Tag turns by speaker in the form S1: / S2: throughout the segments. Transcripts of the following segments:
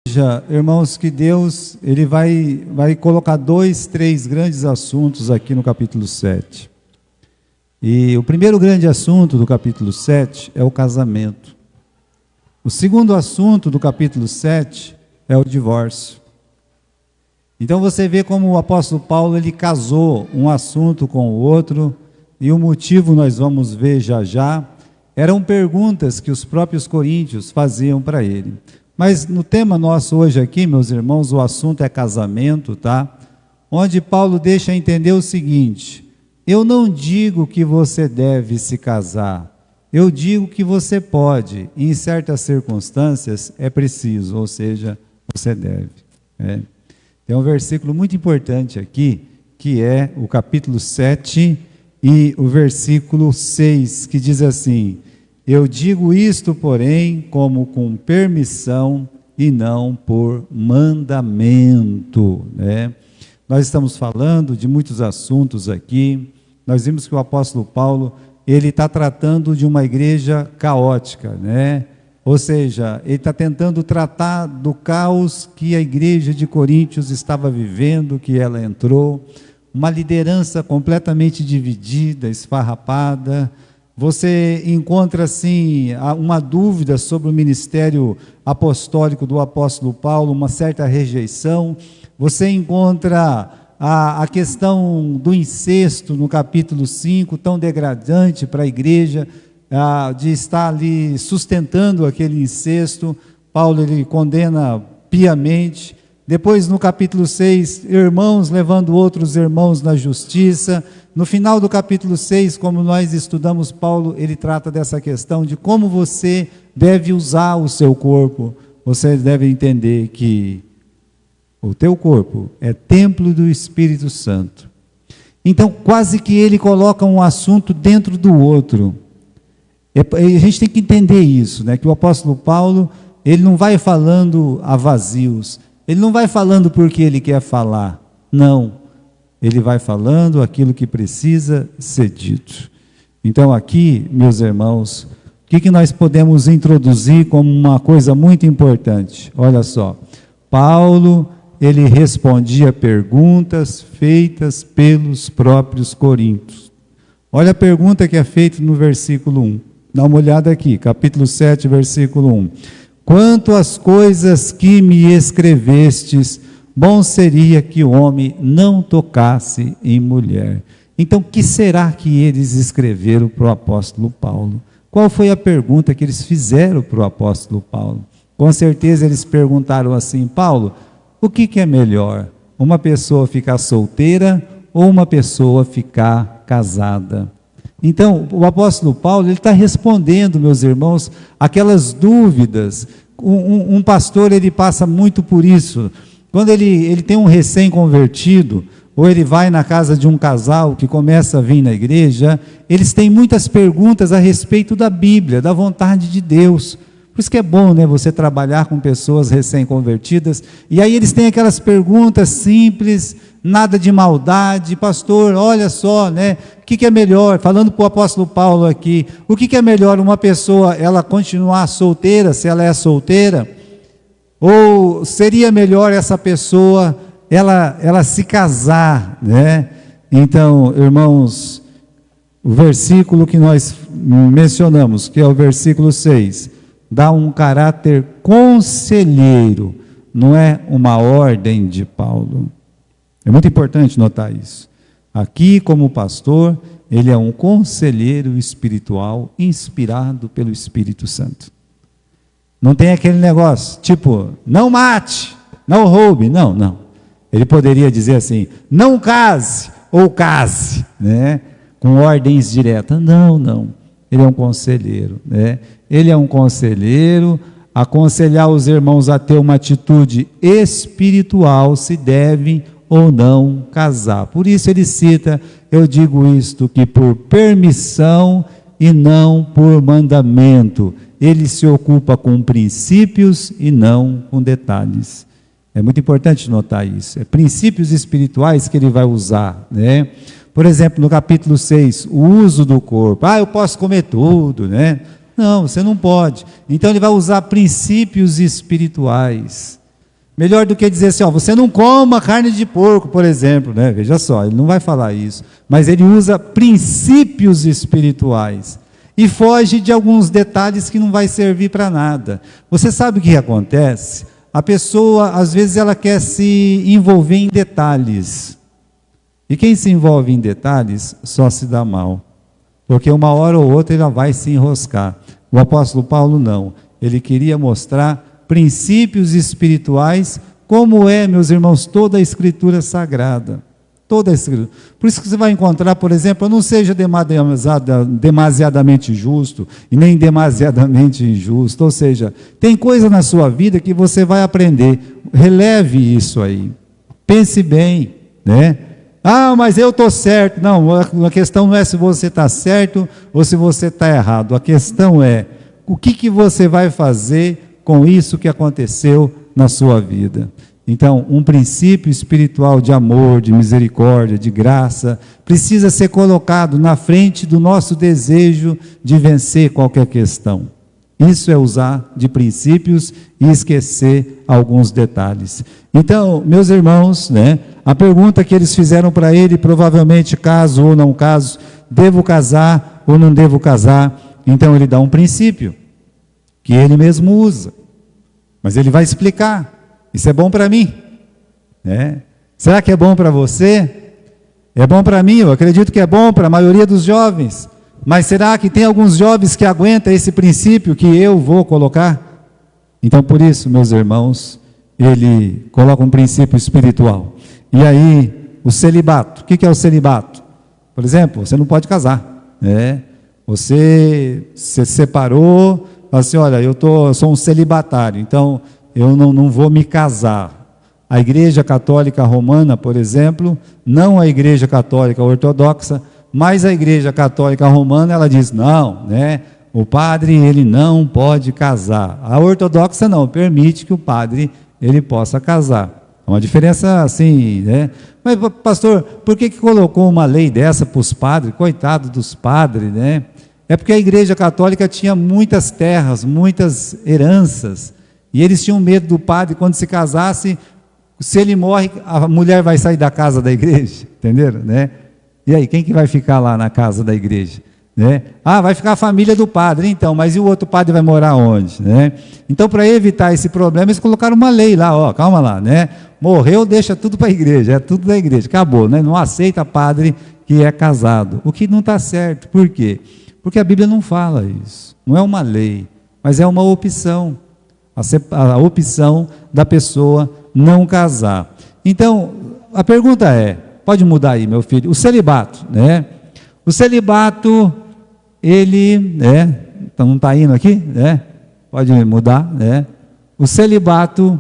S1: Veja, irmãos, que Deus ele vai colocar 2, 3 grandes assuntos aqui no capítulo 7. E o primeiro grande assunto do capítulo 7 é o casamento. O segundo assunto do capítulo 7 é o divórcio. Então você vê como o apóstolo Paulo ele casou um assunto com o outro, e o motivo nós vamos ver já já. Eram perguntas que os próprios coríntios faziam para ele. Mas no tema nosso hoje aqui, meus irmãos, o assunto é casamento, tá? Onde Paulo deixa entender o seguinte: eu não digo que você deve se casar, eu digo que você pode, e em certas circunstâncias é preciso, ou seja, você deve. Tem um versículo muito importante aqui, que é o capítulo 7 e o versículo 6, que diz assim: eu digo isto, porém, como com permissão e não por mandamento. Nós estamos falando de muitos assuntos aqui. Nós vimos que o apóstolo Paulo, ele está tratando de uma igreja caótica, Ou seja, ele está tentando tratar do caos que a igreja de Coríntios estava vivendo, que ela entrou, uma liderança completamente dividida, esfarrapada. Você encontra, assim, uma dúvida sobre o ministério apostólico do apóstolo Paulo, uma certa rejeição. Você encontra a questão do incesto no capítulo 5, tão degradante para a igreja, de estar ali sustentando aquele incesto. Paulo ele condena piamente. Depois, no capítulo 6, irmãos levando outros irmãos na justiça. No final do capítulo 6, como nós estudamos, Paulo, ele trata dessa questão de como você deve usar o seu corpo. Você deve entender que o teu corpo é templo do Espírito Santo. Então, quase que ele coloca um assunto dentro do outro. A gente tem que entender isso, que o apóstolo Paulo, ele não vai falando a vazios. Ele não vai falando porque ele quer falar, não. Ele vai falando aquilo que precisa ser dito. Então aqui, meus irmãos, o que nós podemos introduzir como uma coisa muito importante? Olha só, Paulo, ele respondia perguntas feitas pelos próprios coríntios. Olha a pergunta que é feita no versículo 1. Dá uma olhada aqui, capítulo 7, versículo 1. Quanto às coisas que me escrevestes, bom seria que o homem não tocasse em mulher. Então, o que será que eles escreveram para o apóstolo Paulo? Qual foi a pergunta que eles fizeram para o apóstolo Paulo? Com certeza eles perguntaram assim: Paulo, o que é melhor? Uma pessoa ficar solteira ou uma pessoa ficar casada? Então, o apóstolo Paulo, ele está respondendo, meus irmãos, aquelas dúvidas. Um pastor, ele passa muito por isso. Quando ele tem um recém-convertido, ou ele vai na casa de um casal que começa a vir na igreja, eles têm muitas perguntas a respeito da Bíblia, da vontade de Deus. Por isso que é bom, você trabalhar com pessoas recém-convertidas, e aí eles têm aquelas perguntas simples, nada de maldade. Pastor, olha só, o que é melhor, falando para o apóstolo Paulo aqui, o que é melhor, uma pessoa, ela continuar solteira, se ela é solteira, ou seria melhor essa pessoa, ela se casar, Então, irmãos, o versículo que nós mencionamos, que é o versículo 6, dá um caráter conselheiro, não é uma ordem de Paulo. É muito importante notar isso. Aqui, como pastor, ele é um conselheiro espiritual inspirado pelo Espírito Santo. Não tem aquele negócio, tipo, não mate, não roube, não. Ele poderia dizer assim, não case ou case, com ordens diretas. Não. Ele é um conselheiro, Ele é um conselheiro, aconselhar os irmãos a ter uma atitude espiritual, se devem ou não casar. Por isso ele cita, eu digo isto, que por permissão e não por mandamento. Ele se ocupa com princípios e não com detalhes. É muito importante notar isso. É princípios espirituais que ele vai usar, Por exemplo, no capítulo 6, o uso do corpo. Eu posso comer tudo, Não, você não pode. Então ele vai usar princípios espirituais. Melhor do que dizer assim, ó, você não coma carne de porco, por exemplo, né? Veja só, ele não vai falar isso, mas ele usa princípios espirituais e foge de alguns detalhes que não vai servir para nada. Você sabe o que acontece? A pessoa, às vezes, ela quer se envolver em detalhes. E quem se envolve em detalhes só se dá mal. Porque uma hora ou outra ela vai se enroscar. O apóstolo Paulo não. Ele queria mostrar princípios espirituais, como é, meus irmãos, toda a Escritura Sagrada. Toda a Escritura. Por isso que você vai encontrar, por exemplo, não seja demasiadamente justo e nem demasiadamente injusto. Ou seja, tem coisa na sua vida que você vai aprender. Releve isso aí. Pense bem, né? Ah, mas eu estou certo. Não, a questão não é se você está certo ou se você está errado. A questão é, o que você vai fazer com isso que aconteceu na sua vida? Então, um princípio espiritual de amor, de misericórdia, de graça, precisa ser colocado na frente do nosso desejo de vencer qualquer questão. Isso é usar de princípios e esquecer alguns detalhes. Então, meus irmãos, né, a pergunta que eles fizeram para ele, provavelmente caso ou não caso, devo casar ou não devo casar? Então ele dá um princípio, que ele mesmo usa, mas ele vai explicar. Isso é bom para mim, né? Será que é bom para você? É bom para mim, eu acredito que é bom para a maioria dos jovens. Mas será que tem alguns jovens que aguentam esse princípio que eu vou colocar? Então, por isso, meus irmãos, ele coloca um princípio espiritual. E aí, o celibato. O que é o celibato? Por exemplo, você não pode casar, né? Você se separou, fala assim, olha, sou um celibatário, então eu não vou me casar. A Igreja Católica Romana, por exemplo, não a Igreja Católica Ortodoxa, mas a Igreja Católica Romana, ela diz, não, né? O padre, ele não pode casar. A ortodoxa não, permite que o padre, ele possa casar. É uma diferença assim, né? Mas, pastor, por que colocou uma lei dessa para os padres? Coitado dos padres, né? É porque a Igreja Católica tinha muitas terras, muitas heranças, e eles tinham medo do padre, quando se casasse, se ele morre, a mulher vai sair da casa da igreja, entenderam, né? E aí, quem que vai ficar lá na casa da igreja? Né? Ah, vai ficar a família do padre, então, mas e o outro padre vai morar onde? Né? Então, para evitar esse problema, eles colocaram uma lei lá, ó, calma lá, né? Morreu, deixa tudo para a igreja, é tudo da igreja, acabou, né? Não aceita padre que é casado, o que não está certo. Por quê? Porque a Bíblia não fala isso, não é uma lei, mas é uma opção, a opção da pessoa não casar. Então, a pergunta é, pode mudar aí, meu filho, o celibato, né? O celibato, ele, né? Então não está indo aqui, né? Pode mudar, né? O celibato,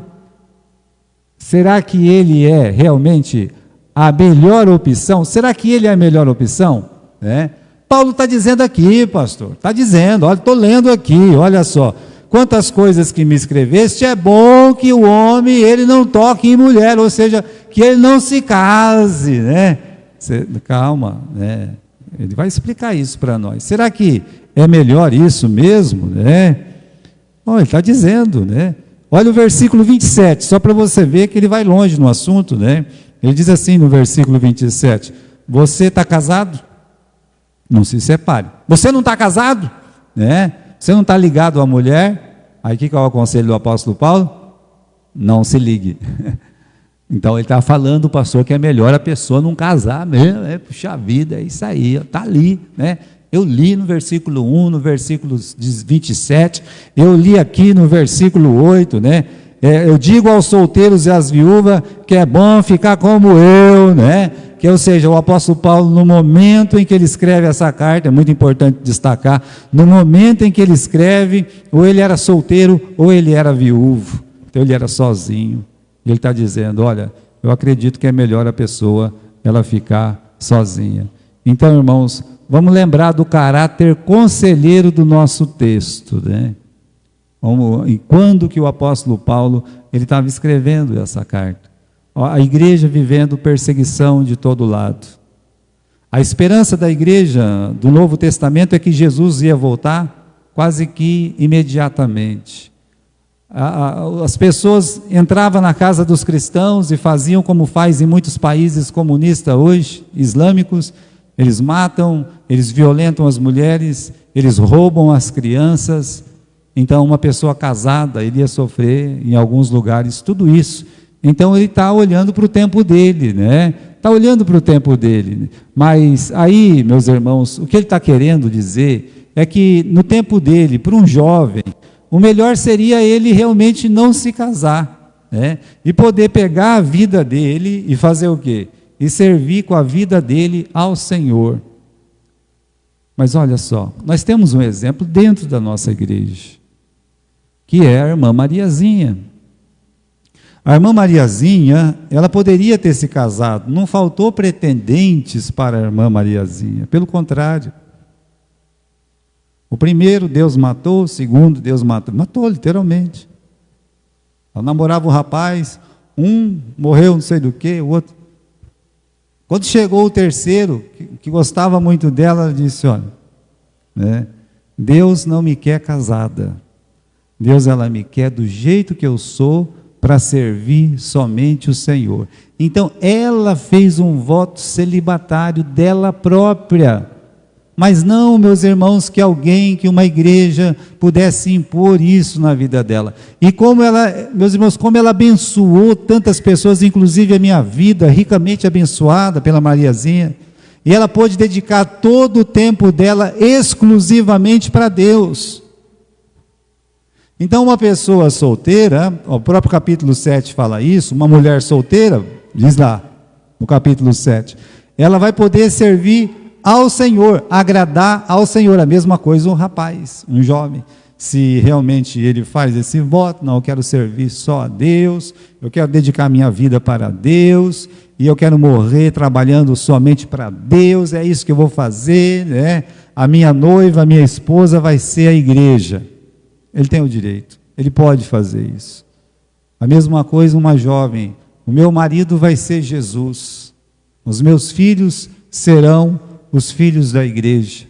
S1: será que ele é realmente a melhor opção? Será que ele é a melhor opção? Né? Paulo está dizendo aqui, pastor, está dizendo, olha, estou lendo aqui, olha só. Quantas coisas que me escreveste, é bom que o homem, ele não toque em mulher, ou seja, que ele não se case, né? Calma, né? Ele vai explicar isso para nós. Será que é melhor isso mesmo, né? Bom, ele está dizendo, né? Olha o versículo 27, só para você ver que ele vai longe no assunto, né? Ele diz assim no versículo 27, você está casado? Não se separe. Você não está casado? Né? Você não está ligado à mulher? Aí o que é o conselho do apóstolo Paulo? Não se ligue. Então ele está falando, pastor, que é melhor a pessoa não casar mesmo, puxa vida, é isso aí, está ali, né? Eu li no versículo 1, no versículo 27, eu li aqui no versículo 8, né? Eu digo aos solteiros e às viúvas que é bom ficar como eu, né? Que, ou seja, o apóstolo Paulo, no momento em que ele escreve essa carta, é muito importante destacar, no momento em que ele escreve, ou ele era solteiro, ou ele era viúvo, então ele era sozinho. Ele está dizendo, olha, eu acredito que é melhor a pessoa, ela ficar sozinha. Então, irmãos, vamos lembrar do caráter conselheiro do nosso texto, né? E quando que o apóstolo Paulo, ele estava escrevendo essa carta? A igreja vivendo perseguição de todo lado. A esperança da igreja do Novo Testamento é que Jesus ia voltar quase que imediatamente. As pessoas entravam na casa dos cristãos e faziam como faz em muitos países comunistas hoje, islâmicos. Eles matam, eles violentam as mulheres, eles roubam as crianças. Então uma pessoa casada iria sofrer em alguns lugares tudo isso. Então ele está olhando para o tempo dele, né? Está olhando para o tempo dele. Mas aí, meus irmãos, o que ele está querendo dizer é que no tempo dele, para um jovem, o melhor seria ele realmente não se casar, né? E poder pegar a vida dele e fazer o quê? E servir com a vida dele ao Senhor. Mas olha só, nós temos um exemplo dentro da nossa igreja, que é a irmã Mariazinha. A irmã Mariazinha, ela poderia ter se casado, não faltou pretendentes para a irmã Mariazinha, pelo contrário. O primeiro Deus matou, o segundo Deus matou literalmente. Ela namorava um rapaz, um morreu não sei do que, o outro. Quando chegou o terceiro, que gostava muito dela, ela disse, olha, né, Deus não me quer casada, Deus ela me quer do jeito que eu sou, para servir somente o Senhor. Então ela fez um voto celibatário dela própria. Mas não, meus irmãos, que alguém, que uma igreja pudesse impor isso na vida dela. E como ela, meus irmãos, como ela abençoou tantas pessoas, inclusive a minha vida, ricamente abençoada pela Mariazinha, e ela pôde dedicar todo o tempo dela exclusivamente para Deus. Então uma pessoa solteira, o próprio capítulo 7 fala isso, uma mulher solteira, diz lá, no capítulo 7, ela vai poder servir ao Senhor, agradar ao Senhor. A mesma coisa um rapaz, um jovem, se realmente ele faz esse voto, não, eu quero servir só a Deus, eu quero dedicar minha vida para Deus, e eu quero morrer trabalhando somente para Deus, é isso que eu vou fazer, né? A minha noiva, a minha esposa vai ser a igreja. Ele tem o direito, ele pode fazer isso. A mesma coisa uma jovem, o meu marido vai ser Jesus, os meus filhos serão os filhos da igreja.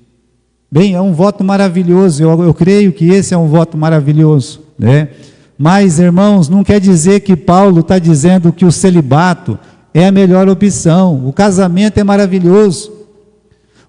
S1: Bem, é um voto maravilhoso, eu creio que esse é um voto maravilhoso, né? Mas, irmãos, não quer dizer que Paulo está dizendo que o celibato é a melhor opção, o casamento é maravilhoso.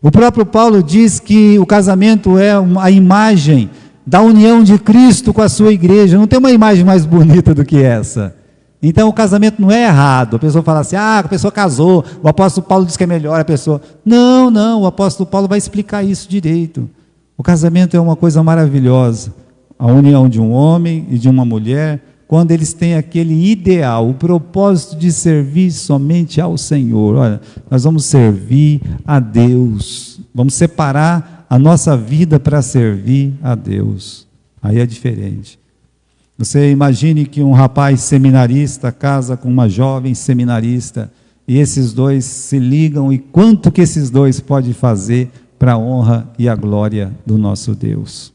S1: O próprio Paulo diz que o casamento é a imagem da união de Cristo com a sua igreja. Não tem uma imagem mais bonita do que essa. Então o casamento não é errado. A pessoa fala assim, a pessoa casou, o apóstolo Paulo diz que é melhor a pessoa. Não, o apóstolo Paulo vai explicar isso direito. O casamento é uma coisa maravilhosa. A união de um homem e de uma mulher, quando eles têm aquele ideal, o propósito de servir somente ao Senhor. Olha, nós vamos servir a Deus, vamos separar a nossa vida para servir a Deus. Aí é diferente. Você imagine que um rapaz seminarista casa com uma jovem seminarista, e esses dois se ligam, e quanto que esses dois podem fazer para a honra e a glória do nosso Deus.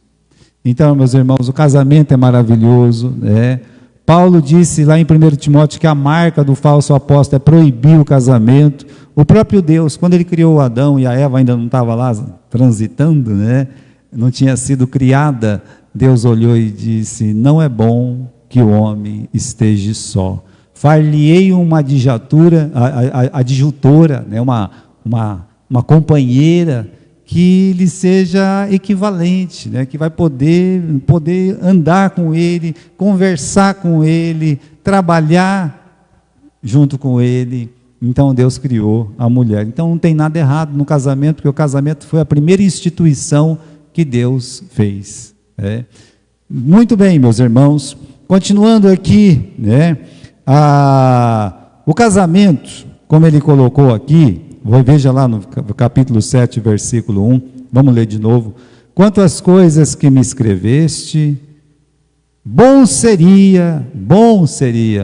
S1: Então, meus irmãos, o casamento é maravilhoso, né? Paulo disse lá em 1 Timóteo que a marca do falso apóstolo é proibir o casamento. O próprio Deus, quando ele criou Adão e a Eva ainda não estava lá transitando, né? Não tinha sido criada, Deus olhou e disse, não é bom que o homem esteja só. Far-lhe-ei uma adjutora, né? uma companheira que lhe seja equivalente, né? Que vai poder andar com ele, conversar com ele, trabalhar junto com ele. Então Deus criou a mulher. Então não tem nada errado no casamento, porque o casamento foi a primeira instituição que Deus fez. Né? Muito bem, meus irmãos, continuando aqui, né? O casamento, como ele colocou aqui, veja lá no capítulo 7, versículo 1, vamos ler de novo. Quanto às coisas que me escreveste, bom seria,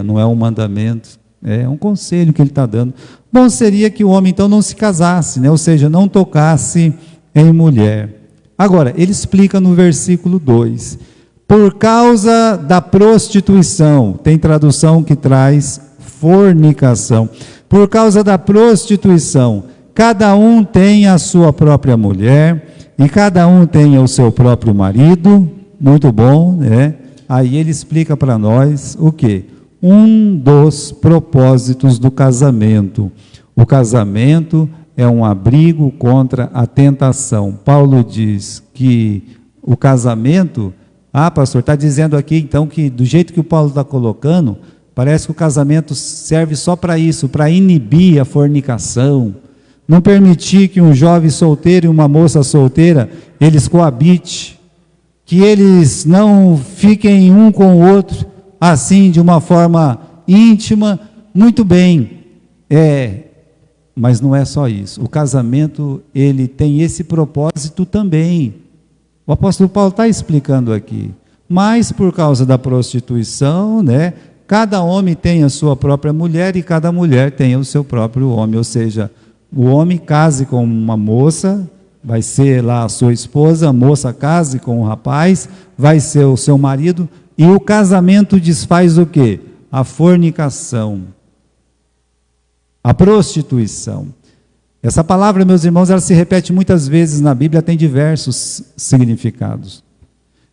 S1: não é um mandamento, é um conselho que ele está dando, bom seria que o homem então não se casasse, né? Ou seja, não tocasse em mulher. Agora, ele explica no versículo 2, por causa da prostituição, tem tradução que traz fornicação, por causa da prostituição, cada um tem a sua própria mulher, e cada um tem o seu próprio marido, muito bom, né? aí ele explica para nós o quê? Um dos propósitos do casamento. O casamento é um abrigo contra a tentação. Paulo diz que o casamento... pastor, está dizendo aqui então que do jeito que o Paulo está colocando, parece que o casamento serve só para isso, para inibir a fornicação, não permitir que um jovem solteiro e uma moça solteira, eles coabitem, que eles não fiquem um com o outro, assim, de uma forma íntima. Muito bem, mas não é só isso. O casamento, ele tem esse propósito também. O apóstolo Paulo está explicando aqui. Mas por causa da prostituição, né, cada homem tem a sua própria mulher e cada mulher tem o seu próprio homem. Ou seja, o homem case com uma moça, vai ser lá a sua esposa, a moça case com um rapaz, vai ser o seu marido, e o casamento desfaz o quê? A fornicação, a prostituição. Essa palavra, meus irmãos, ela se repete muitas vezes na Bíblia, tem diversos significados.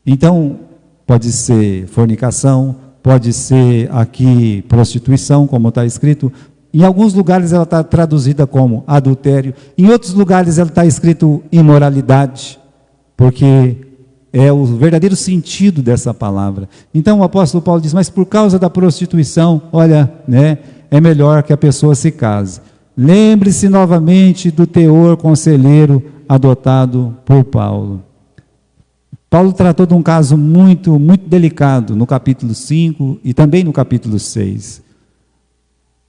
S1: Então, pode ser fornicação, pode ser aqui prostituição, como está escrito. Em alguns lugares ela está traduzida como adultério, em outros lugares ela está escrito imoralidade, porque é o verdadeiro sentido dessa palavra. Então o apóstolo Paulo diz, mas por causa da prostituição, olha, né, é melhor que a pessoa se case. Lembre-se novamente do teor conselheiro adotado por Paulo. Paulo tratou de um caso muito, muito delicado no capítulo 5 e também no capítulo 6.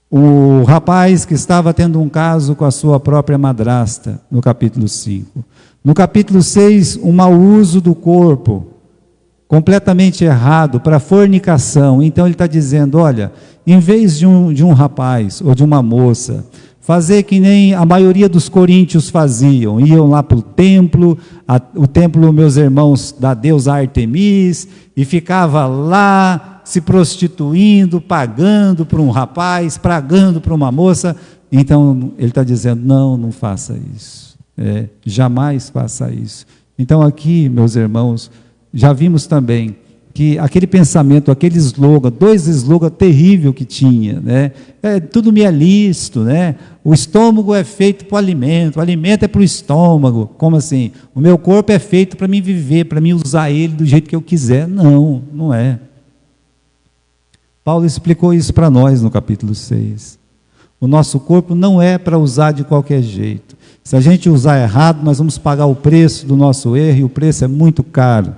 S1: O rapaz que estava tendo um caso com a sua própria madrasta, no capítulo 5. No capítulo 6, um mau uso do corpo, completamente errado, para fornicação. Então ele está dizendo, olha, em vez de um rapaz ou de uma moça, fazer que nem a maioria dos coríntios faziam, iam lá para o templo, meus irmãos, da deusa Artemis, e ficava lá se prostituindo, pagando para um rapaz, pagando para uma moça. Então ele está dizendo, não faça isso, jamais faça isso. Então aqui, meus irmãos, já vimos também que aquele pensamento, aquele slogan, 2 slogans terríveis que tinha, né? Tudo me é lícito, né? O estômago é feito para o alimento é para o estômago. Como assim? O meu corpo é feito para mim viver, para mim usar ele do jeito que eu quiser. Não é. Paulo explicou isso para nós no capítulo 6. O nosso corpo não é para usar de qualquer jeito. Se a gente usar errado, nós vamos pagar o preço do nosso erro, e o preço é muito caro.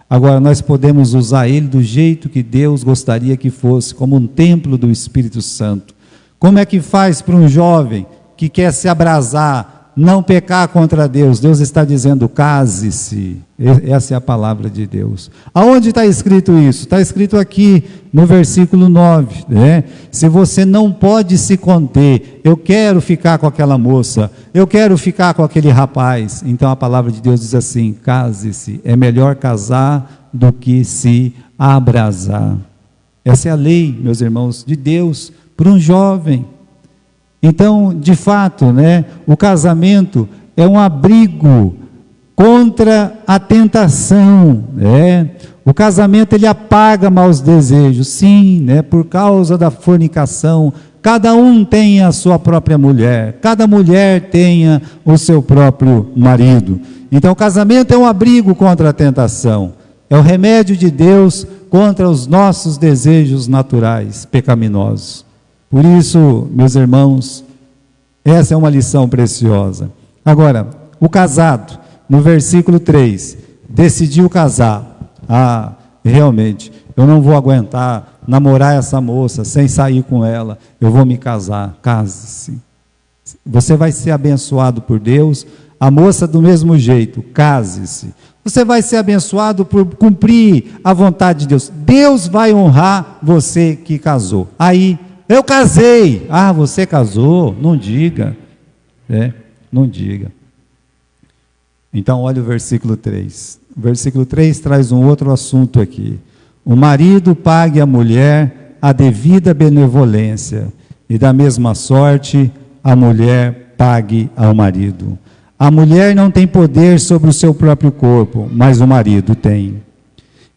S1: Agora, nós podemos usar ele do jeito que Deus gostaria que fosse, como um templo do Espírito Santo. Como é que faz para um jovem que quer se abrasar, não pecar contra Deus? Deus está dizendo, case-se. Essa é a palavra de Deus. Aonde está escrito isso? Está escrito aqui no versículo 9, né? Se você não pode se conter, eu quero ficar com aquela moça, eu quero ficar com aquele rapaz, então a palavra de Deus diz assim, case-se. É melhor casar do que se abrasar. Essa é a lei, meus irmãos, de Deus para um jovem. Então, de fato, né, o casamento é um abrigo contra a tentação, né? O casamento, ele apaga maus desejos, sim, né? Por causa da fornicação, cada um tem a sua própria mulher, cada mulher tenha o seu próprio marido. Então o casamento é um abrigo contra a tentação, é o remédio de Deus contra os nossos desejos naturais, pecaminosos. Por isso, meus irmãos, essa é uma lição preciosa. Agora, o casado, no versículo 3, decidiu casar. Realmente, eu não vou aguentar namorar essa moça sem sair com ela, eu vou me casar. Case-se. Você vai ser abençoado por Deus, a moça do mesmo jeito, case-se. Você vai ser abençoado por cumprir a vontade de Deus. Deus vai honrar você que casou. Aí, eu casei. Você casou? Não diga. Não diga. Então, olha o versículo 3. O versículo 3 traz um outro assunto aqui. O marido pague à mulher a devida benevolência, e da mesma sorte, a mulher pague ao marido. A mulher não tem poder sobre o seu próprio corpo, mas o marido tem.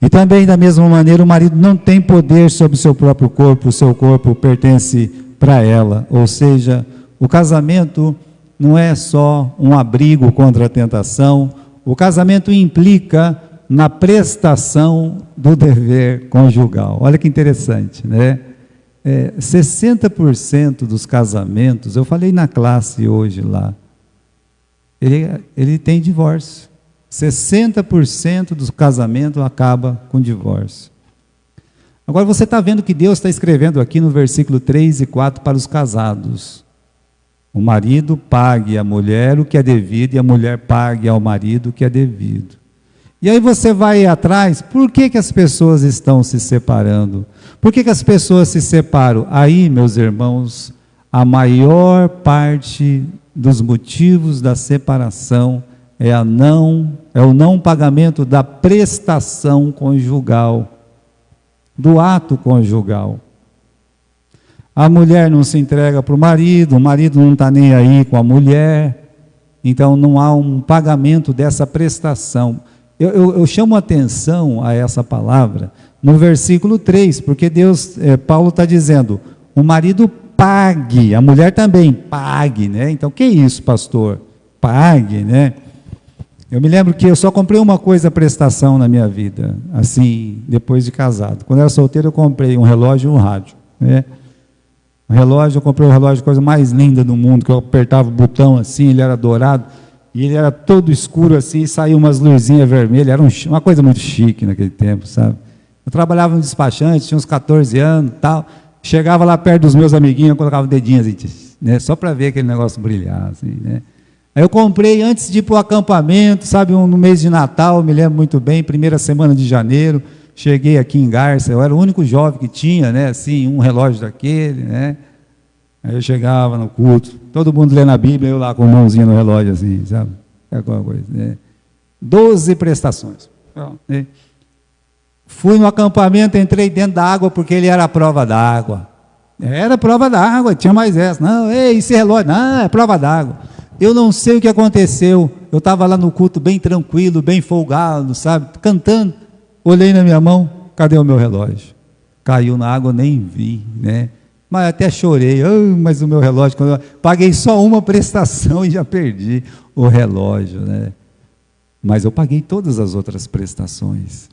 S1: E também, da mesma maneira, o marido não tem poder sobre o seu próprio corpo, o seu corpo pertence para ela. Ou seja, o casamento não é só um abrigo contra a tentação, o casamento implica na prestação do dever conjugal. Olha que interessante, né? 60% dos casamentos, eu falei na classe hoje lá, ele tem divórcio. 60% dos casamentos acaba com divórcio. Agora você está vendo que Deus está escrevendo aqui no versículo 3 e 4 para os casados. O marido pague à mulher o que é devido e a mulher pague ao marido o que é devido. E aí você vai atrás, por que as pessoas estão se separando? Por que as pessoas se separam? Aí, meus irmãos, a maior parte dos motivos da separação é o não pagamento da prestação conjugal, do ato conjugal. A mulher não se entrega para o marido não está nem aí com a mulher, então não há um pagamento dessa prestação. Eu chamo atenção a essa palavra no versículo 3, porque Paulo está dizendo, o marido pague, a mulher também pague, né? Então, que isso, pastor? Pague, né? Eu me lembro que eu só comprei uma coisa, prestação na minha vida, assim, depois de casado. Quando eu era solteiro, eu comprei um relógio e um rádio, né? Eu comprei um relógio, coisa mais linda do mundo, que eu apertava o botão assim, ele era dourado, e ele era todo escuro assim, e saía umas luzinhas vermelhas, era uma coisa muito chique naquele tempo, sabe? Eu trabalhava no despachante, tinha uns 14 anos e tal, chegava lá perto dos meus amiguinhos, eu colocava o dedinho assim, né? Só para ver aquele negócio brilhar, assim, né? Aí eu comprei antes de ir para o acampamento, sabe, no mês de Natal, eu me lembro muito bem, primeira semana de janeiro, cheguei aqui em Garça, eu era o único jovem que tinha, né, assim, um relógio daquele, né? Aí eu chegava no culto, todo mundo lendo a Bíblia, eu lá com a mãozinha no relógio, assim, sabe? Alguma coisa, né? 12 prestações. Né? Fui no acampamento, entrei dentro da água, porque ele era a prova d'água. Era prova d'água, tinha mais essa. Não, esse relógio, não, é prova d'água. Eu não sei o que aconteceu, eu estava lá no culto bem tranquilo, bem folgado, sabe? Cantando, olhei na minha mão, cadê o meu relógio? Caiu na água, nem vi, né? Mas até chorei, mas o meu relógio, quando eu paguei só uma prestação e já perdi o relógio, né? Mas eu paguei todas as outras prestações.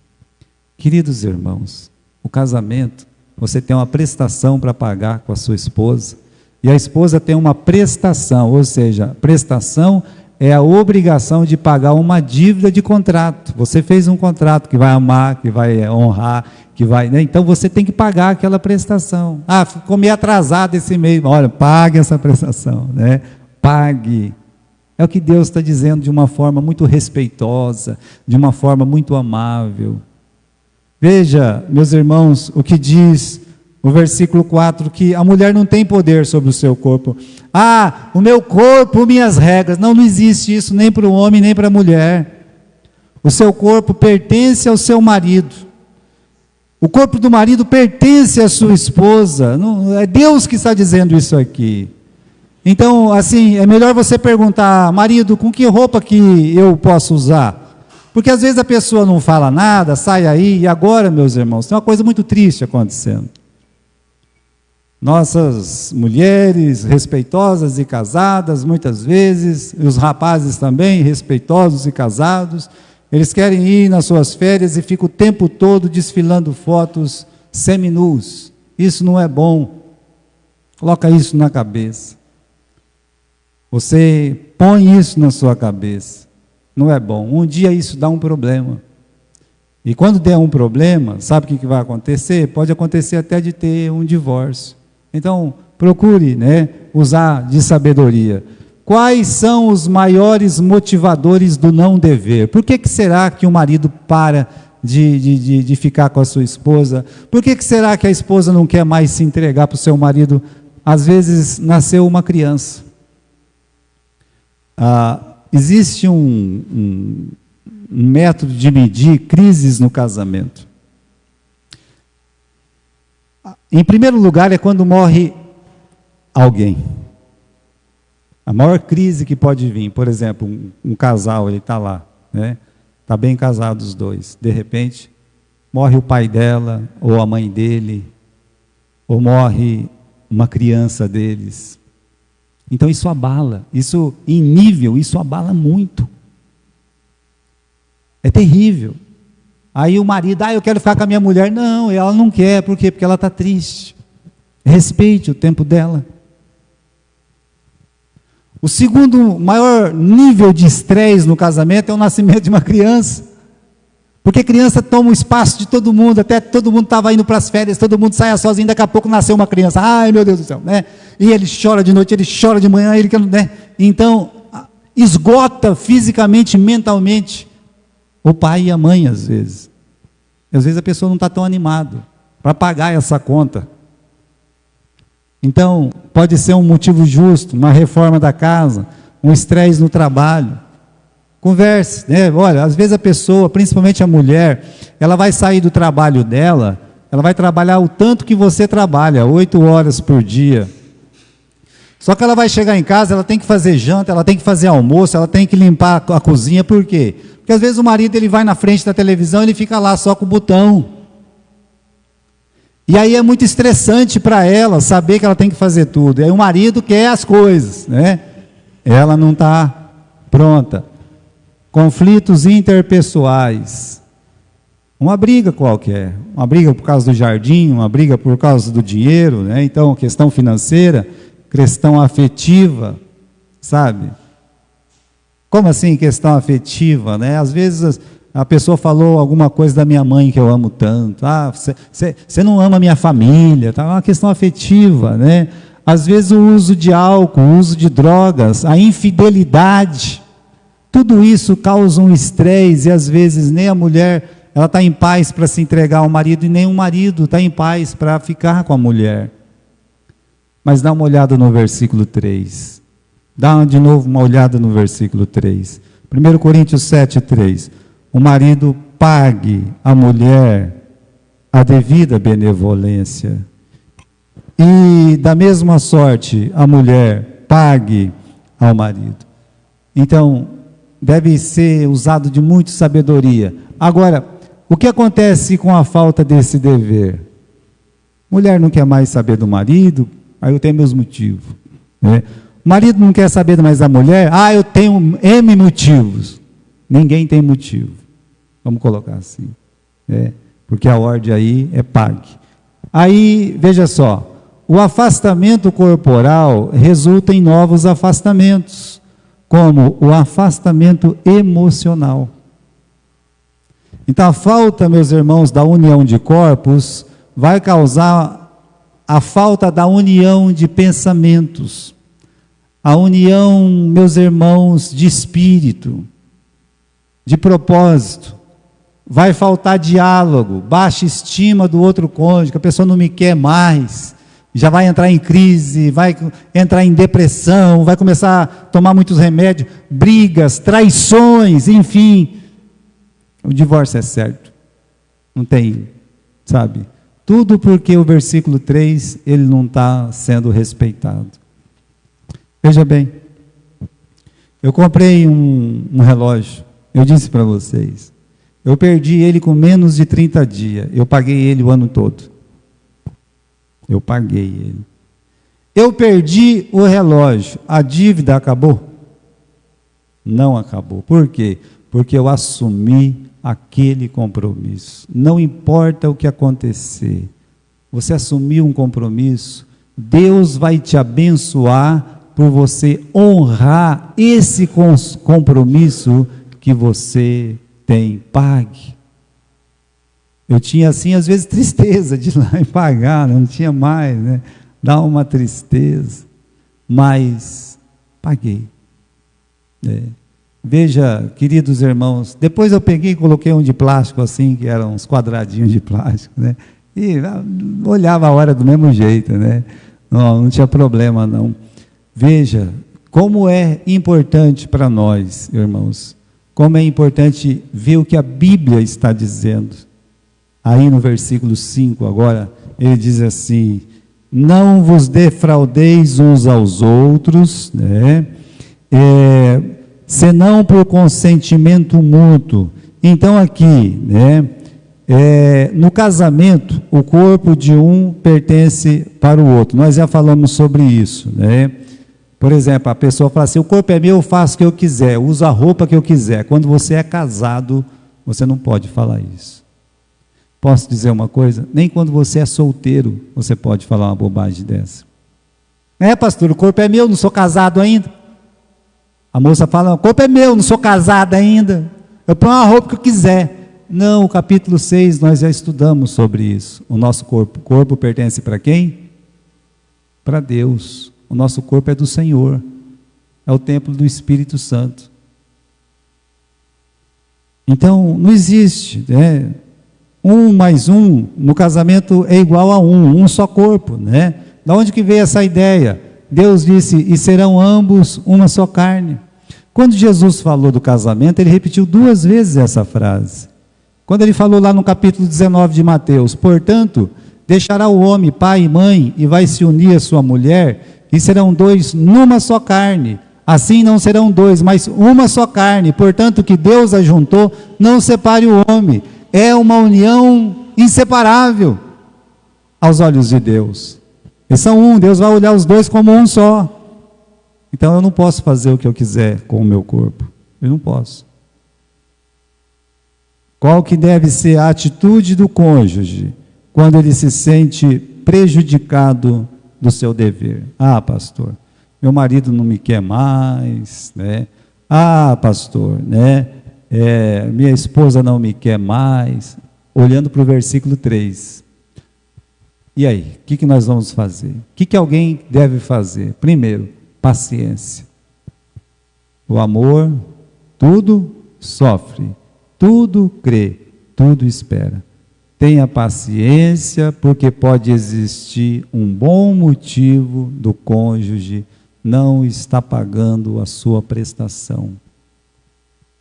S1: Queridos irmãos, o casamento, você tem uma prestação para pagar com a sua esposa, e a esposa tem uma prestação, ou seja, prestação é a obrigação de pagar uma dívida de contrato. Você fez um contrato que vai amar, que vai honrar, que vai, né? Então você tem que pagar aquela prestação. Ah, ficou meio atrasado esse mês, olha, pague essa prestação, né? Pague. É o que Deus está dizendo de uma forma muito respeitosa, de uma forma muito amável. Veja, meus irmãos, o que diz o versículo 4, que a mulher não tem poder sobre o seu corpo. Ah, o meu corpo, minhas regras. Não existe isso nem para o homem, nem para a mulher. O seu corpo pertence ao seu marido. O corpo do marido pertence à sua esposa. Não, é Deus que está dizendo isso aqui. Então, assim, é melhor você perguntar, marido, com que roupa que eu posso usar? Porque às vezes a pessoa não fala nada, sai aí, e agora, meus irmãos, tem uma coisa muito triste acontecendo. Nossas mulheres respeitosas e casadas, muitas vezes, e os rapazes também, respeitosos e casados, eles querem ir nas suas férias e ficam o tempo todo desfilando fotos seminus. Isso não é bom. Coloca isso na cabeça. Você põe isso na sua cabeça. Não é bom. Um dia isso dá um problema. E quando der um problema, sabe o que vai acontecer? Pode acontecer até de ter um divórcio. Então, procure, né, usar de sabedoria. Quais são os maiores motivadores do não dever? Por que será que o marido para de ficar com a sua esposa? Por que será que a esposa não quer mais se entregar para o seu marido? Às vezes nasceu uma criança. Existe um método de medir crises no casamento. Em primeiro lugar, é quando morre alguém. A maior crise que pode vir, por exemplo, um casal, ele está lá, né? Está bem casado os dois. De repente, morre o pai dela, ou a mãe dele, ou morre uma criança deles. Então isso abala, isso em nível, isso abala muito. É terrível. Aí o marido, eu quero ficar com a minha mulher. Não, ela não quer, por quê? Porque ela está triste. Respeite o tempo dela. O segundo maior nível de estresse no casamento é o nascimento de uma criança. Porque criança toma o espaço de todo mundo, até todo mundo estava indo para as férias, todo mundo saia sozinho, daqui a pouco nasceu uma criança, ai meu Deus do céu, né? E ele chora de noite, ele chora de manhã, ele quer, né? Então, esgota fisicamente, mentalmente, o pai e a mãe às vezes. Às vezes a pessoa não está tão animada para pagar essa conta. Então, pode ser um motivo justo, uma reforma da casa, um estresse no trabalho. Converse, né? Olha, às vezes a pessoa, principalmente a mulher, ela vai sair do trabalho dela, ela vai trabalhar o tanto que você trabalha, 8 horas por dia. Só que ela vai chegar em casa, ela tem que fazer janta, ela tem que fazer almoço, ela tem que limpar a cozinha, por quê? Porque às vezes o marido ele vai na frente da televisão, ele fica lá só com o botão. E aí é muito estressante para ela saber que ela tem que fazer tudo. E aí o marido quer as coisas, né? Ela não está pronta. Conflitos interpessoais. Uma briga qualquer, uma briga por causa do jardim, uma briga por causa do dinheiro, né? Então, questão financeira, questão afetiva, sabe? Como assim questão afetiva, né? Às vezes a pessoa falou alguma coisa da minha mãe que eu amo tanto. Você não ama a minha família, tá? É uma questão afetiva, né? Às vezes o uso de álcool, o uso de drogas, a infidelidade, tudo isso causa um estresse e às vezes nem a mulher, ela está em paz para se entregar ao marido e nem o marido está em paz para ficar com a mulher. Mas dá uma olhada no versículo 3. Dá de novo uma olhada no versículo 3. 1 Coríntios 7:3. O marido pague à mulher a devida benevolência. E da mesma sorte, a mulher pague ao marido. Então, deve ser usado de muita sabedoria. Agora, o que acontece com a falta desse dever? Mulher não quer mais saber do marido, aí eu tenho meus motivos, né? O marido não quer saber mais da mulher, eu tenho M motivos. Ninguém tem motivo, vamos colocar assim, né? Porque a ordem aí é pague. Aí, veja só, o afastamento corporal resulta em novos afastamentos, como o afastamento emocional. Então a falta, meus irmãos, da união de corpos vai causar a falta da união de pensamentos, a união, meus irmãos, de espírito, de propósito. Vai faltar diálogo, baixa estima do outro cônjuge, que a pessoa não me quer mais, já vai entrar em crise, vai entrar em depressão, vai começar a tomar muitos remédios, brigas, traições, enfim. O divórcio é certo, não tem, sabe? Tudo porque o versículo 3, ele não está sendo respeitado. Veja bem, eu comprei um relógio, eu disse para vocês, eu perdi ele com menos de 30 dias, eu paguei ele o ano todo. Eu paguei ele. Eu perdi o relógio, a dívida acabou? Não acabou. Por quê? Porque eu assumi aquele compromisso. Não importa o que acontecer, você assumiu um compromisso, Deus vai te abençoar por você honrar esse compromisso que você tem. Pague. Eu tinha assim, às vezes, tristeza de ir lá e pagar, não tinha mais, né? Dá uma tristeza, mas paguei. Veja, queridos irmãos, depois eu peguei e coloquei um de plástico assim, que eram uns quadradinhos de plástico, né? E olhava a hora do mesmo jeito, né? Não tinha problema não. Veja, como é importante para nós, irmãos, como é importante ver o que a Bíblia está dizendo. Aí no versículo 5 agora, ele diz assim, não vos defraudeis uns aos outros, né? Senão por consentimento mútuo. Então aqui, né? No casamento, o corpo de um pertence para o outro. Nós já falamos sobre isso, né? Por exemplo, a pessoa fala assim: o corpo é meu, eu faço o que eu quiser, uso a roupa que eu quiser. Quando você é casado, você não pode falar isso. Posso dizer uma coisa? Nem quando você é solteiro, você pode falar uma bobagem dessa. Pastor, o corpo é meu, não sou casado ainda. A moça fala: o corpo é meu, não sou casada ainda. Eu ponho a roupa que eu quiser. Não, o capítulo 6 nós já estudamos sobre isso. O nosso corpo. O corpo pertence para quem? Para Deus. O nosso corpo é do Senhor. É o templo do Espírito Santo. Então, não existe, né? 1 mais 1 no casamento é igual a 1 só corpo, né? Da onde que veio essa ideia? Deus disse: e serão ambos uma só carne. Quando Jesus falou do casamento, ele repetiu 2 vezes essa frase. Quando ele falou lá no capítulo 19 de Mateus: portanto, deixará o homem pai e mãe e vai se unir à sua mulher, e serão 2 numa só carne. Assim não serão 2, mas uma só carne. Portanto, o que Deus ajuntou, não separe o homem. É uma união inseparável aos olhos de Deus. Eles são um, Deus vai olhar os 2 como um só. Então eu não posso fazer o que eu quiser com o meu corpo. Eu não posso. Qual que deve ser a atitude do cônjuge quando ele se sente prejudicado do seu dever? Pastor, meu marido não me quer mais, né? Pastor, né? Minha esposa não me quer mais. Olhando para o versículo 3. E aí, o que nós vamos fazer? O que alguém deve fazer? Primeiro, paciência. O amor, tudo sofre, tudo crê, tudo espera. Tenha paciência, porque pode existir um bom motivo do cônjuge não estar pagando a sua prestação.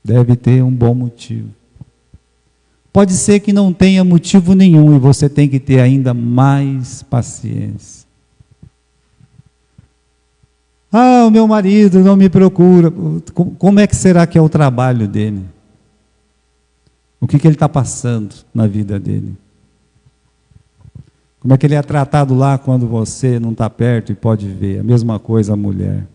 S1: Deve ter um bom motivo. Pode ser que não tenha motivo nenhum e você tem que ter ainda mais paciência. O meu marido não me procura. Como é que será que é o trabalho dele? O que ele está passando na vida dele? Como é que ele é tratado lá quando você não está perto e pode ver? A mesma coisa a mulher.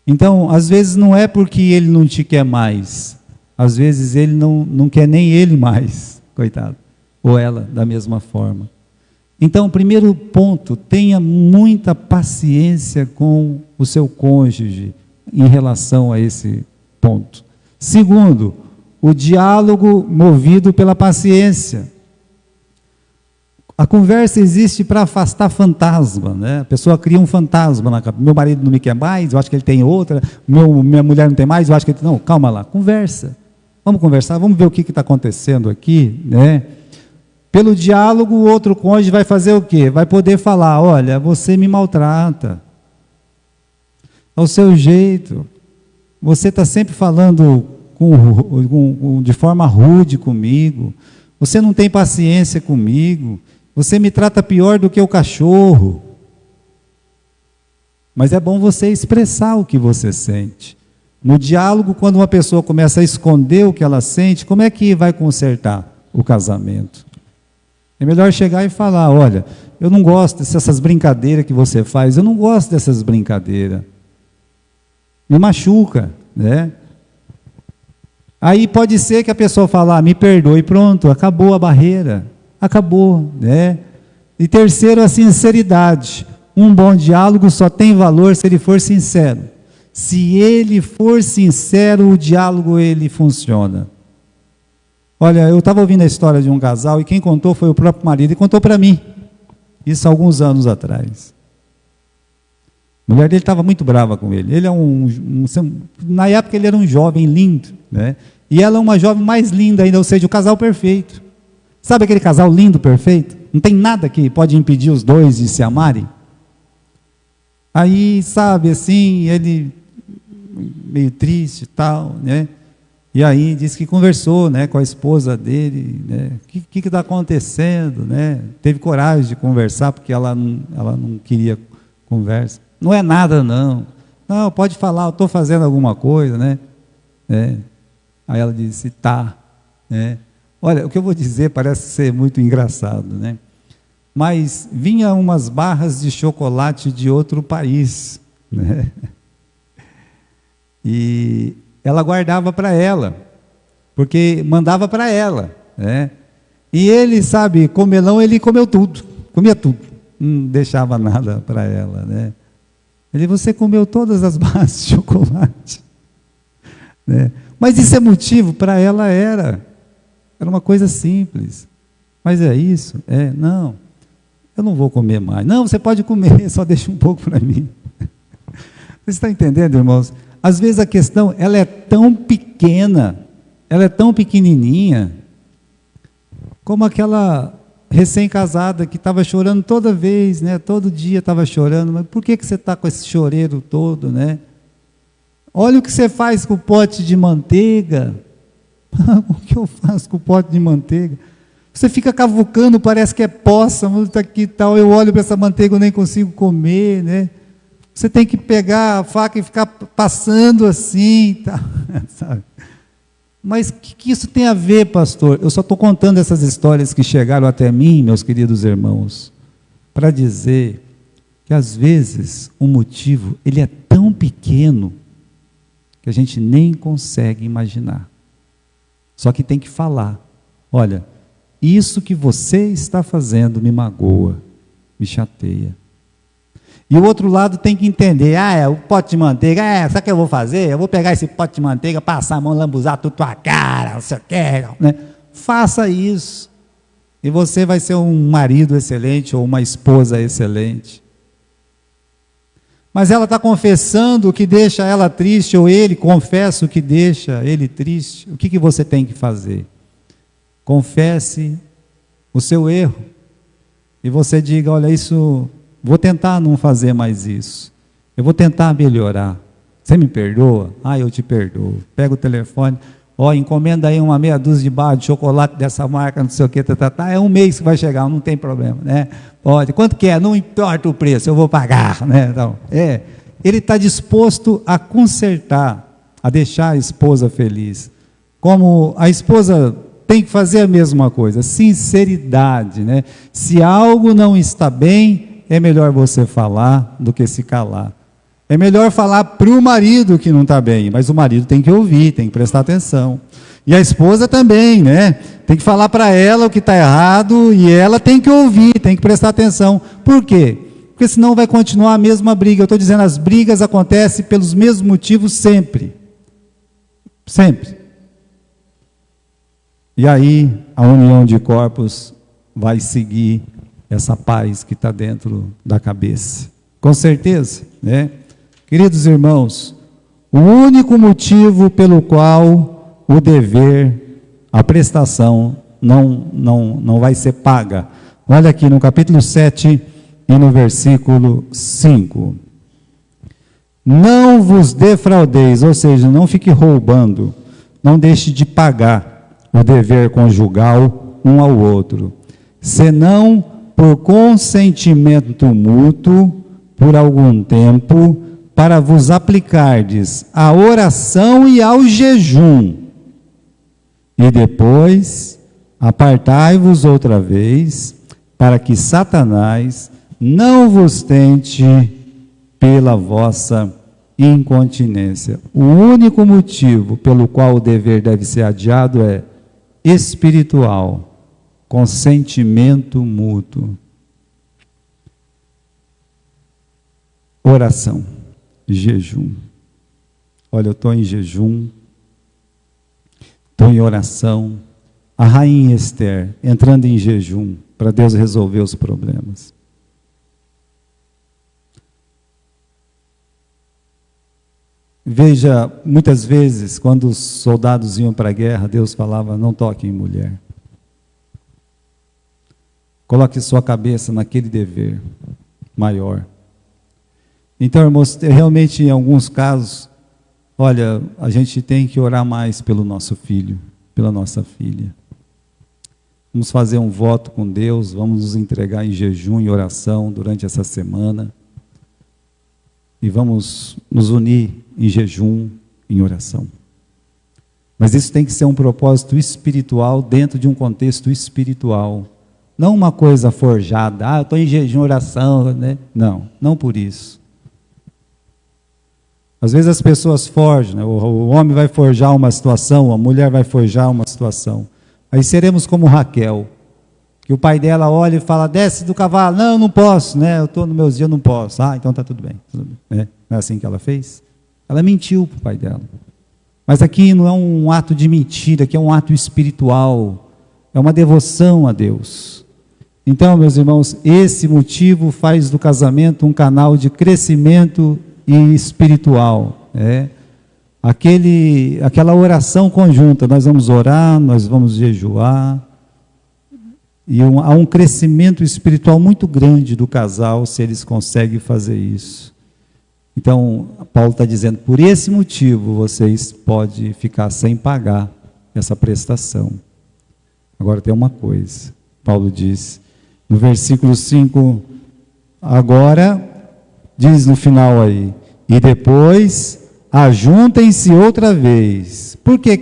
S1: Então, às vezes não é porque ele não te quer mais. Às vezes ele não quer nem ele mais. Coitado. Ou ela, da mesma forma. Então, primeiro ponto, tenha muita paciência com o seu cônjuge em relação a esse ponto. Segundo, o diálogo movido pela paciência. A conversa existe para afastar fantasma, né? A pessoa cria um fantasma na cabeça. Meu marido não me quer mais, eu acho que ele tem outra. Minha mulher não tem mais, eu acho que ele... Não, calma lá, conversa. Vamos conversar, vamos ver o que está acontecendo aqui, né? Pelo diálogo, o outro cônjuge vai fazer o quê? Vai poder falar: olha, você me maltrata. Ao seu jeito. Você está sempre falando de forma rude comigo. Você não tem paciência comigo. Você me trata pior do que o cachorro. Mas é bom você expressar o que você sente. No diálogo, quando uma pessoa começa a esconder o que ela sente, como é que vai consertar o casamento? É melhor chegar e falar: olha, eu não gosto dessas brincadeiras que você faz, eu não gosto dessas brincadeiras. Me machuca, né? Aí pode ser que a pessoa fale: me perdoe, pronto, acabou a barreira. Acabou, né? E terceiro, a sinceridade. Um bom diálogo só tem valor se ele for sincero. Se ele for sincero, o diálogo ele funciona. Olha, eu estava ouvindo a história de um casal e quem contou foi o próprio marido e contou para mim. Isso há alguns anos atrás. A mulher dele estava muito brava com ele. Ele é na época ele era um jovem lindo, né? E ela é uma jovem mais linda ainda, ou seja, o casal perfeito. Sabe aquele casal lindo, perfeito? Não tem nada que pode impedir os dois de se amarem. Aí, sabe, assim, ele meio triste e tal, né? E aí disse que conversou, né, com a esposa dele, né? O que está acontecendo, né? Teve coragem de conversar, porque ela não queria conversa. Não é nada, não. Não, pode falar, eu estou fazendo alguma coisa, né? Aí ela disse: tá, né? Olha, o que eu vou dizer parece ser muito engraçado, né? Mas vinha umas barras de chocolate de outro país, né? E ela guardava para ela, porque mandava para ela, né? E ele, sabe, comelão, ele comeu tudo, comia tudo, não deixava nada para ela, né? Ele, você comeu todas as barras de chocolate, né? Mas isso é motivo? Para ela era uma coisa simples. Mas é isso? Não, eu não vou comer mais. Não, você pode comer, só deixa um pouco para mim. Você está entendendo, irmãos? Às vezes a questão, ela é tão pequena, ela é tão pequenininha, como aquela recém-casada que estava chorando toda vez, né? Todo dia estava chorando. Mas por que você está com esse choreiro todo, né? Olha o que você faz com o pote de manteiga. O que eu faço com o pote de manteiga? Você fica cavucando, parece que é poça, mas aqui tal. Eu olho para essa manteiga, eu nem consigo comer, né? Você tem que pegar a faca e ficar passando assim, tá? Sabe? Mas o que isso tem a ver, pastor? Eu só estou contando essas histórias que chegaram até mim, meus queridos irmãos, para dizer que às vezes o motivo ele é tão pequeno que a gente nem consegue imaginar. Só que tem que falar. Olha, isso que você está fazendo me magoa, me chateia. E o outro lado tem que entender, o pote de manteiga, sabe o que eu vou fazer? Eu vou pegar esse pote de manteiga, passar a mão, lambuzar tudo tua cara, não sei o que, né? Faça isso. E você vai ser um marido excelente ou uma esposa excelente. Mas ela está confessando o que deixa ela triste, ou ele confessa o que deixa ele triste. O que você tem que fazer? Confesse o seu erro. E você diga, olha, isso, vou tentar não fazer mais isso. Eu vou tentar melhorar. Você me perdoa? Eu te perdoo. Pega o telefone, encomenda aí uma meia dúzia de barra de chocolate dessa marca, não sei o que, é um mês que vai chegar, não tem problema, né? Pode, quanto que é? Não importa o preço, eu vou pagar, né? Então, ele está disposto a consertar, a deixar a esposa feliz. Como a esposa tem que fazer a mesma coisa, sinceridade, né? Se algo não está bem, é melhor você falar do que se calar. É melhor falar para o marido que não está bem, mas o marido tem que ouvir, tem que prestar atenção. E a esposa também, né? Tem que falar para ela o que está errado e ela tem que ouvir, tem que prestar atenção. Por quê? Porque senão vai continuar a mesma briga. Eu estou dizendo, as brigas acontecem pelos mesmos motivos sempre. Sempre. E aí a união de corpos vai seguir essa paz que está dentro da cabeça. Com certeza, né? Queridos irmãos, o único motivo pelo qual o dever, a prestação, não vai ser paga. Olha aqui no capítulo 7 e no versículo 5. Não vos defraudeis, ou seja, não fique roubando, não deixe de pagar o dever conjugal um ao outro, senão por consentimento mútuo, por algum tempo, para vos aplicardes à oração e ao jejum, e depois apartai-vos outra vez, para que Satanás não vos tente pela vossa incontinência. O único motivo pelo qual o dever deve ser adiado é espiritual, consentimento mútuo. Oração, jejum. Olha, eu estou em jejum, estou em oração. A rainha Esther entrando em jejum para Deus resolver os problemas. Veja, muitas vezes, quando os soldados iam para a guerra, Deus falava, não toque em mulher. Coloque sua cabeça naquele dever maior. Então, irmãos, realmente, em alguns casos, olha, a gente tem que orar mais pelo nosso filho, pela nossa filha. Vamos fazer um voto com Deus, vamos nos entregar em jejum e oração durante essa semana. E vamos nos unir em jejum, em oração. Mas isso tem que ser um propósito espiritual dentro de um contexto espiritual. Não uma coisa forjada, eu estou em jejum, oração, né? Não, não por isso. Às vezes as pessoas forjam, né? O homem vai forjar uma situação, a mulher vai forjar uma situação. Aí seremos como Raquel, que o pai dela olha e fala, desce do cavalo, não, não posso, né? Eu estou nos meus dias, não posso. Ah, então está tudo bem. Né? Não é assim que ela fez? Ela mentiu para o pai dela. Mas aqui não é um ato de mentira, aqui é um ato espiritual, é uma devoção a Deus. Então, meus irmãos, esse motivo faz do casamento um canal de crescimento e espiritual. Aquela oração conjunta, nós vamos orar, nós vamos jejuar, e há um crescimento espiritual muito grande do casal, se eles conseguem fazer isso. Então, Paulo está dizendo, por esse motivo, vocês podem ficar sem pagar essa prestação. Agora tem uma coisa, Paulo diz, no versículo 5, agora, diz no final aí, e depois, ajuntem-se outra vez. Por que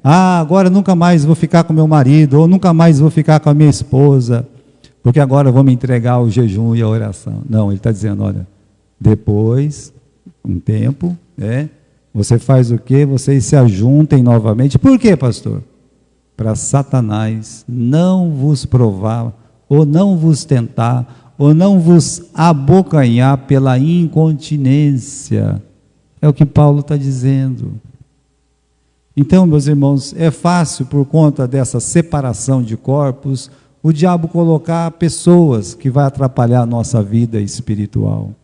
S1: agora nunca mais vou ficar com meu marido, ou nunca mais vou ficar com a minha esposa, porque agora eu vou me entregar ao jejum e à oração. Não, ele está dizendo, olha, depois, um tempo, você faz o quê? Vocês se ajuntem novamente. Por quê, pastor? Para Satanás não vos provar, ou não vos tentar, ou não vos abocanhar pela incontinência. É o que Paulo está dizendo. Então, meus irmãos, é fácil, por conta dessa separação de corpos, o diabo colocar pessoas que vai atrapalhar a nossa vida espiritual.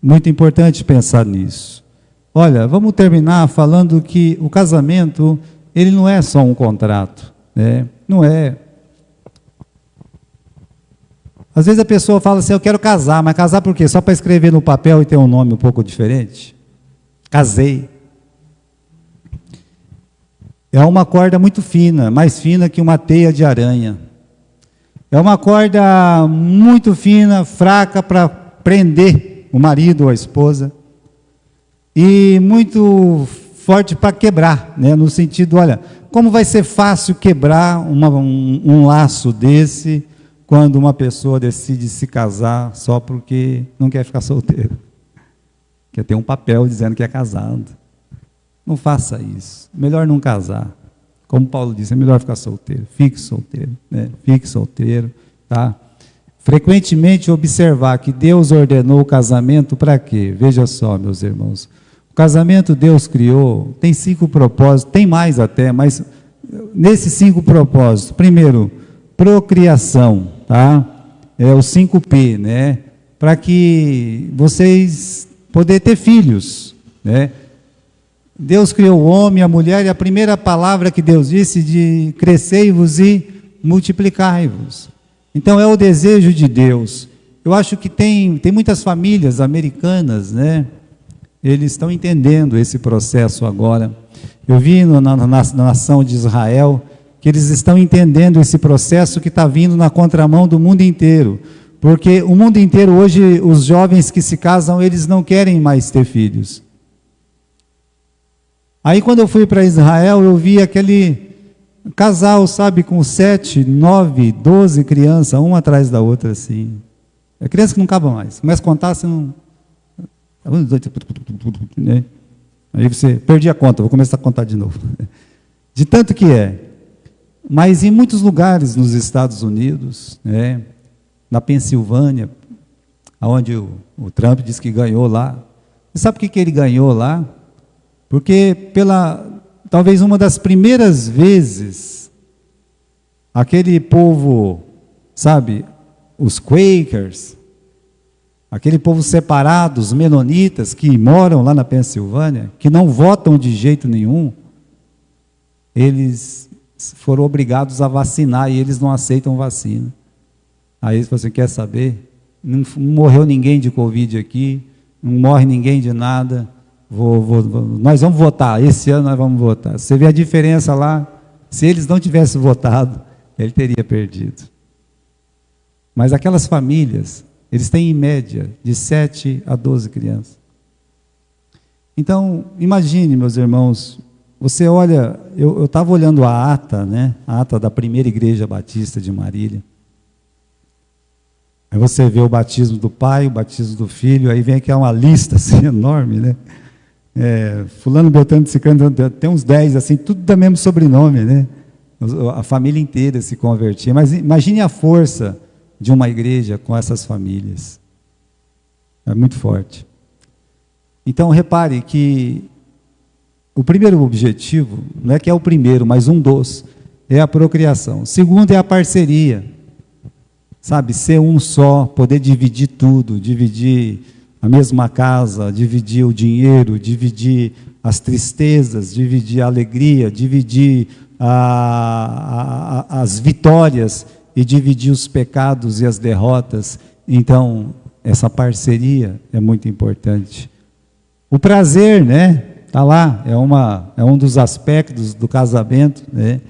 S1: Muito importante pensar nisso. Olha, vamos terminar falando que o casamento, ele não é só um contrato, né? Não é. Às vezes a pessoa fala assim, eu quero casar, mas casar por quê? Só para escrever no papel e ter um nome um pouco diferente? Casei. É uma corda muito fina, mais fina que uma teia de aranha. É uma corda muito fina, fraca para prender o marido ou a esposa. E muito forte para quebrar, né? No sentido, olha, como vai ser fácil quebrar um laço desse, quando uma pessoa decide se casar só porque não quer ficar solteiro. Quer ter um papel dizendo que é casado. Não faça isso. Melhor não casar. Como Paulo disse, é melhor ficar solteiro. Fique solteiro, né? Fique solteiro, tá? Frequentemente observar que Deus ordenou o casamento para quê? Veja só, meus irmãos. O casamento Deus criou, tem 5 propósitos, tem mais até, mas nesses 5 propósitos, primeiro, procriação, tá? É o 5P, né? Para que vocês poderem ter filhos, né? Deus criou o homem e a mulher, e a primeira palavra que Deus disse de crescei-vos e multiplicai-vos. Então é o desejo de Deus. Eu acho que tem muitas famílias americanas, né? Eles estão entendendo esse processo agora. Eu vi na nação de Israel que eles estão entendendo esse processo que está vindo na contramão do mundo inteiro. Porque o mundo inteiro hoje, os jovens que se casam, eles não querem mais ter filhos. Aí quando eu fui para Israel, eu vi aquele casal, sabe, com 7, 9, 12 crianças, uma atrás da outra, assim. É criança que não acaba mais. Começa a contar, você não... Né? Aí você perdi a conta, vou começar a contar de novo. De tanto que é. Mas em muitos lugares nos Estados Unidos, né, na Pensilvânia, onde o Trump disse que ganhou lá. Você sabe por que ele ganhou lá? Porque talvez uma das primeiras vezes, aquele povo, sabe, os Quakers, aquele povo separado, os menonitas que moram lá na Pensilvânia, que não votam de jeito nenhum, eles foram obrigados a vacinar e eles não aceitam vacina. Aí eles falaram assim, quer saber? Não morreu ninguém de Covid aqui, não morre ninguém de nada, nós vamos votar, esse ano nós vamos votar. Você vê a diferença lá, se eles não tivessem votado, ele teria perdido. Mas aquelas famílias, eles têm em média de 7 a 12 crianças. Então, imagine, meus irmãos, Você olha, eu estava olhando a ata, né? A ata da primeira igreja batista de Marília. Aí você vê o batismo do pai, o batismo do filho, aí vem aqui uma lista assim, enorme, né? Fulano, Beltrano, Ciclano, tem uns 10, assim, tudo do mesmo sobrenome, né? A família inteira se convertia. Mas imagine a força de uma igreja com essas famílias. É muito forte. Então, repare que o primeiro objetivo, não é que é o primeiro, mas um dos, é a procriação. O segundo é a parceria. Sabe, ser um só, poder dividir tudo, dividir a mesma casa, dividir o dinheiro, dividir as tristezas, dividir a alegria, dividir as vitórias e dividir os pecados e as derrotas. Então, essa parceria é muito importante. O prazer, né? Está lá, é um dos aspectos do casamento, né?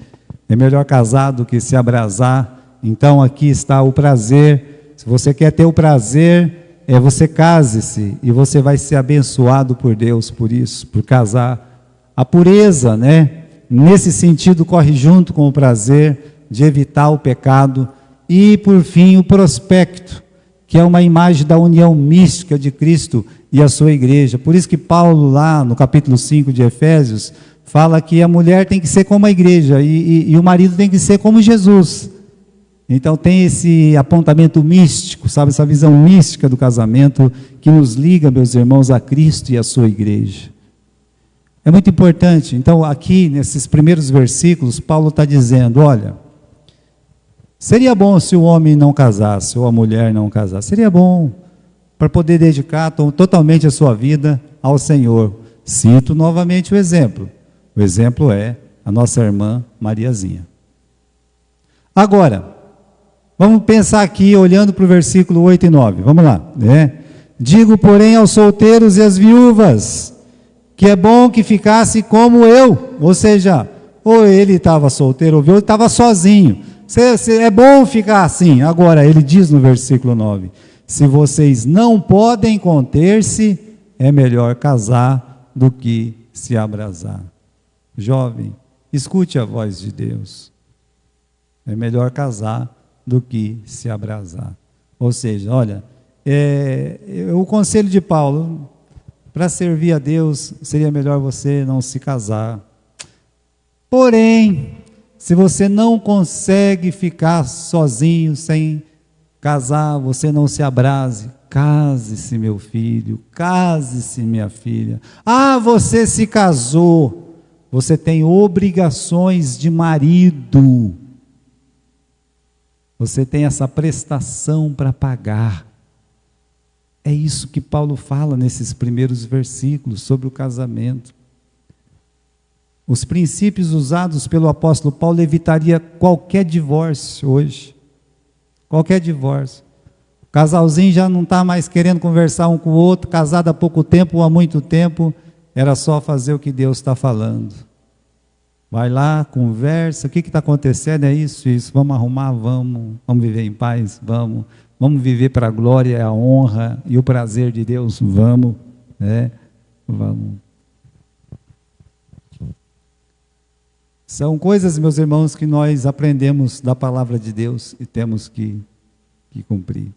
S1: É melhor casar do que se abrasar. Então aqui está o prazer. Se você quer ter o prazer, você case-se e você vai ser abençoado por Deus por isso, por casar. A pureza, né? Nesse sentido corre junto com o prazer de evitar o pecado. E por fim o prospecto, que é uma imagem da união mística de Cristo e a sua igreja. Por isso que Paulo lá no capítulo 5 de Efésios fala que a mulher tem que ser como a igreja e o marido tem que ser como Jesus. Então tem esse apontamento místico, sabe, essa visão mística do casamento que nos liga, meus irmãos, a Cristo e a sua igreja. É muito importante. Então aqui nesses primeiros versículos Paulo está dizendo, olha, seria bom se o homem não casasse ou a mulher não casasse, seria bom para poder dedicar totalmente a sua vida ao Senhor. Cito novamente o exemplo é a nossa irmã Mariazinha. Agora, vamos pensar aqui, olhando para o versículo 8 e 9, vamos lá, né? Digo, porém, aos solteiros e às viúvas, que é bom que ficasse como eu, ou seja, ou ele estava solteiro, ou ele estava sozinho, é bom ficar assim. Agora, ele diz no versículo 9, se vocês não podem conter-se, é melhor casar do que se abrasar. Jovem, escute a voz de Deus, é melhor casar do que se abrasar. Ou seja, olha, o conselho de Paulo, para servir a Deus, seria melhor você não se casar. Porém, se você não consegue ficar sozinho, sem casar, você não se abrase, case-se, meu filho, case-se, minha filha. Ah, você se casou, você tem obrigações de marido. Você tem essa prestação para pagar. É isso que Paulo fala nesses primeiros versículos sobre o casamento. Os princípios usados pelo apóstolo Paulo evitaria qualquer divórcio hoje. Qualquer divórcio. O casalzinho já não está mais querendo conversar um com o outro, casado há pouco tempo ou há muito tempo, era só fazer o que Deus está falando. Vai lá, conversa, o que está acontecendo, é isso, vamos arrumar, vamos viver em paz, vamos viver para a glória, a honra e o prazer de Deus, vamos. São coisas, meus irmãos, que nós aprendemos da palavra de Deus e temos que cumprir.